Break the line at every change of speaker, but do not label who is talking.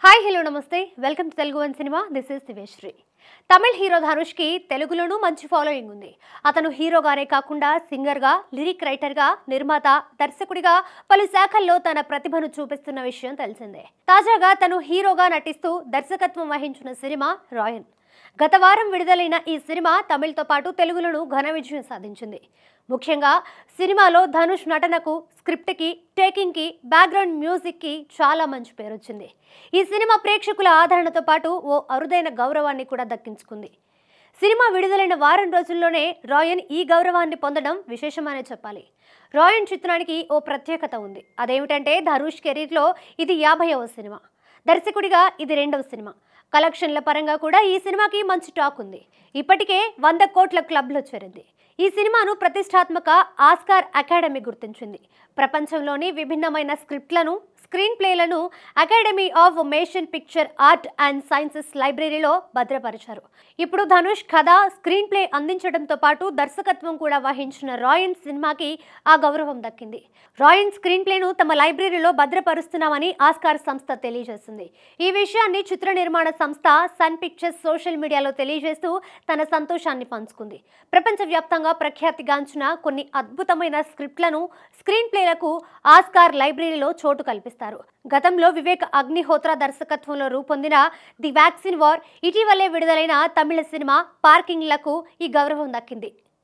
Hi hello నమస్తే welcome to Telugu one cinema. This is Diveshri. Tamil hero Dhanush కి తెలుగులోనూ మంచి ఫాలోయింగ్ ఉంది. అతను హీరోగానే కాకుండా సింగర్గా, లిరిక్ రైటర్గా, నిర్మాత, దర్శకుడిగా పలు శాఖల్లో తన ప్రతిభను చూపిస్తున్న విషయం తెలిసిందే. తాజాగా తను హీరోగా నటిస్తూ దర్శకత్వం వహించిన సినిమా రాయన్. గత వారం విడుదలైన ఈ సినిమా తమిళ్తో పాటు తెలుగులోనూ ఘన విజయం సాధించింది. ముఖ్యంగా సినిమాలో ధనుష్ నటనకు, స్క్రిప్ట్కి, టేకింగ్కి, బ్యాక్గ్రౌండ్ మ్యూజిక్కి చాలా మంచి పేరు వచ్చింది. ఈ సినిమా ప్రేక్షకుల ఆదరణతో పాటు ఓ అరుదైన గౌరవాన్ని కూడా దక్కించుకుంది. సినిమా విడుదలైన వారం రోజుల్లోనే రాయన్ ఈ గౌరవాన్ని పొందడం విశేషమనే చెప్పాలి. రాయన్ చిత్రానికి ఓ ప్రత్యేకత ఉంది. అదేమిటంటే ధనుష్ కెరీర్లో ఇది 50వ సినిమా. దర్శకుడిగా ఇది 2వ సినిమా. కలెక్షన్ల పరంగా కూడా ఈ సినిమాకి మంచి టాక్ ఉంది. ఇప్పటికే 100 కోట్ల క్లబ్లో చేరింది. ఈ సినిమాను ప్రతిష్టాత్మక ఆస్కార్ అకాడమీ గుర్తించింది. ప్రపంచంలోని విభిన్నమైన స్క్రిప్ట్లను, స్క్రీన్ ప్లేలను academy of motion picture art and sciences లైబ్రరీలో భద్రపరిచారు. ఇప్పుడు ధనుష్ కథ, స్క్రీన్ ప్లే అందించడంతో పాటు దర్శకత్వం కూడా వహించిన రాయన్ సినిమాకి ఆ గౌరవం దక్కింది. రాయన్ స్క్రీన్ ప్లేను తమ లైబ్రరీలో భద్రపరుస్తున్నామని ఆస్కార్ సంస్థ తెలియజేసింది. ఈ విషయాన్ని చిత్ర నిర్మాణ సంస్థ సన్ పిక్చర్స్ సోషల్ మీడియాలో తెలియజేస్తూ తన సంతోషాన్ని పంచుకుంది. ప్రపంచవ్యాప్తంగా ప్రఖ్యాతిగాంచిన కొన్ని అద్భుతమైన స్క్రిప్ట్లను, స్క్రీన్ ప్లేలకు ఆస్కార్ లైబ్రరీలో చోటు కల్పిస్తారు. గతంలో వివేక్ అగ్నిహోత్ర దర్శకత్వంలో రూపొందిన ది వ్యాక్సిన్ వార్, ఇటీవలే విడుదలైన తమిళ సినిమా పార్కింగ్లకు ఈ గౌరవం దక్కింది.